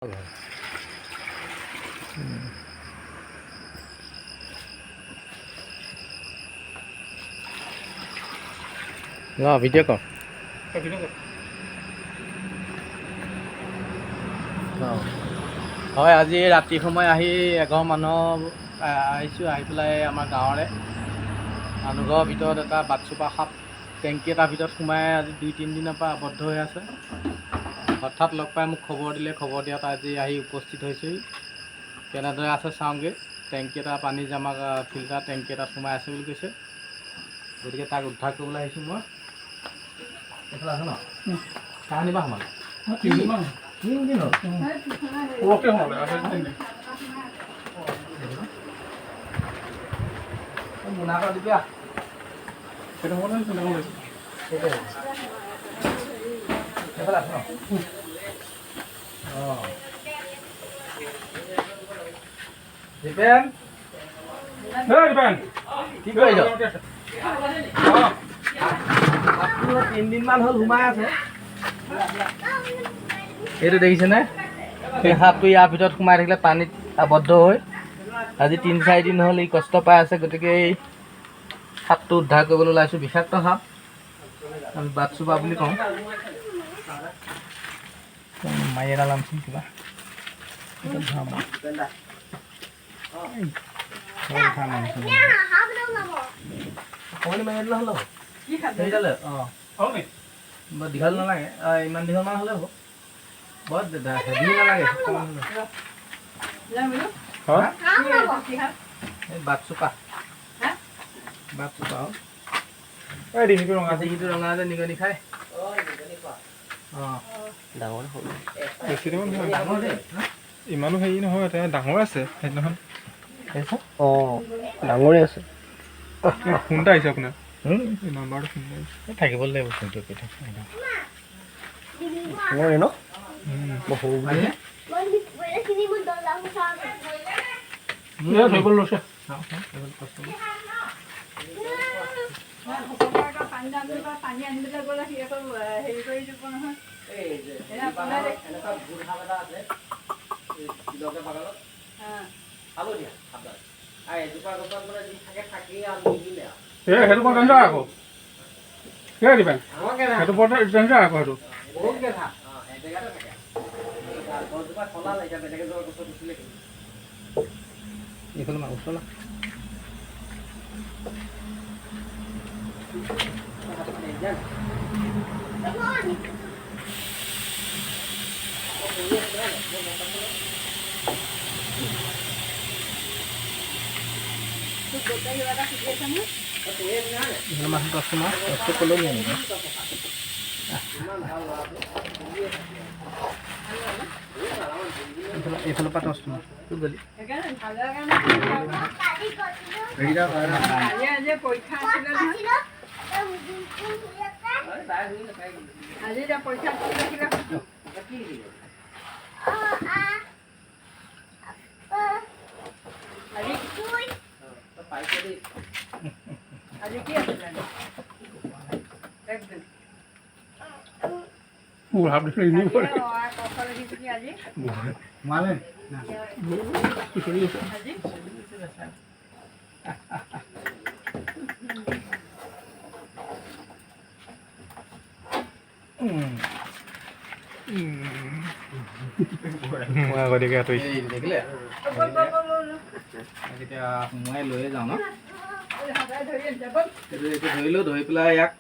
Video' কৰ হয়। আজি ৰাতি সময় আহি এঘৰ মানুহ আহিছোঁ। আহি পেলাই আমাৰ গাঁৱৰে মানুহঘৰৰ ভিতৰত এটা বাটচুপা সাপ টেংকি এটাৰ ভিতৰত সোমাই আজি 2-3 দিনৰ পৰা আবদ্ধ হৈ আছে। হঠাৎ লগ পাই মোক খবৰ দিলে। খবৰ দিয়াত আজি আহি উপস্থিত হৈছোঁহি। কেনেদৰে আছে চাওঁগৈ। টেংকি এটা পানী জমা ফিল্টাৰ টেংকি এটাত সোমাই আছে বুলি কৈছে। গতিকে তাক উদ্ধাৰ কৰিবলৈ আহিছোঁ মই। এইফালে আছে ন? কাহানিবা সোমালে? 3 দিন হ'ল। পৰহি সোমালে। মোনা এটা দিবি আহ। সেইটো সোমালে এইফালে আছে ন? অঁ দীপেন, কি কৰিছ? 3 দিনমান হ'ল সোমাই আছে। এইটো দেখিছেনে? সেই সাপটো ইয়াৰ ভিতৰত সোমাই থাকিলে পানীত আবদ্ধ হৈ আজি 3-4 দিন হ'ল ই কষ্ট পাই আছে। গতিকে এই সাপটো উদ্ধাৰ কৰিবলৈ ওলাইছোঁ। বিষাক্ত সাপ, আমি বাটচুপা বুলি কওঁ। মাৰি এটা লামচোন কিবা অকণি মাৰি দিলে হ'ল। দীঘল নালাগে, ইমান দীঘলমান হ'লে হ'ব। বৰ হেভি নালাগে। এই বাটচুপা ডিঙিটো ৰঙা যে নিগনি খায়। ডাঙৰ বেছি ডাঙৰ ইমানো হেৰি নহয়, ডাঙৰ আছে সেইদিনাখন। অঁ ডাঙৰে আছে। ফোন এটা আহিছে আপোনাৰ নাম্বাৰটো ফোন আহিছে। থাকিব লাগিব ফোনটো কেতিয়া ন সৰু পানী আনিবলৈ গ'লে সি আকৌ হেৰি কৰি দিব নহয়। এইফালৰ পৰা টচটো গলি দেখিলে এতিয়া সোমোৱাই লৈয়ে যাওঁ ন। এইটো ধৰিলোঁ, ধৰি পেলাই ইয়াক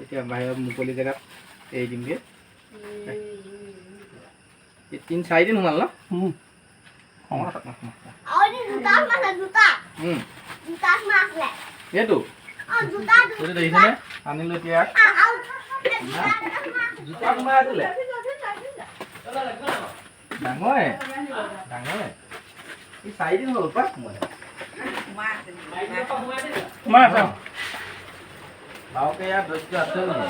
এতিয়া বাহিৰত মুকলি জেগাত এৰি দিমগৈ। 3-4 দিন সোমাল ন। এইটো দেখিছেনে? আনিলোঁ এতিয়া জোতা সোমাই আছিলে। ডাঙৰে এই 4 দিন হ'ল পাই সোমাই বাওকে ইয়াত ধৈৰ্য আছে জানো?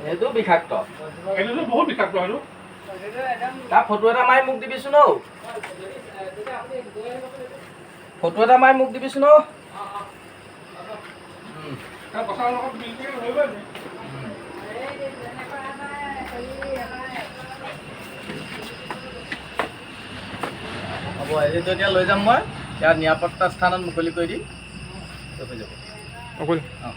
এইটো বিষাক্ত, বহুত বিষাক্ত। তাৰ ফটো এটা মাৰি মোক দিবিচোন। ফটো এটা মাৰি মোক দিবিচোন। হ'ব, এইটো এতিয়া লৈ যাম মই ইয়াত নিৰাপত্তা স্থানত মুকলি কৰি দিম হৈ যাব। অকল অঁ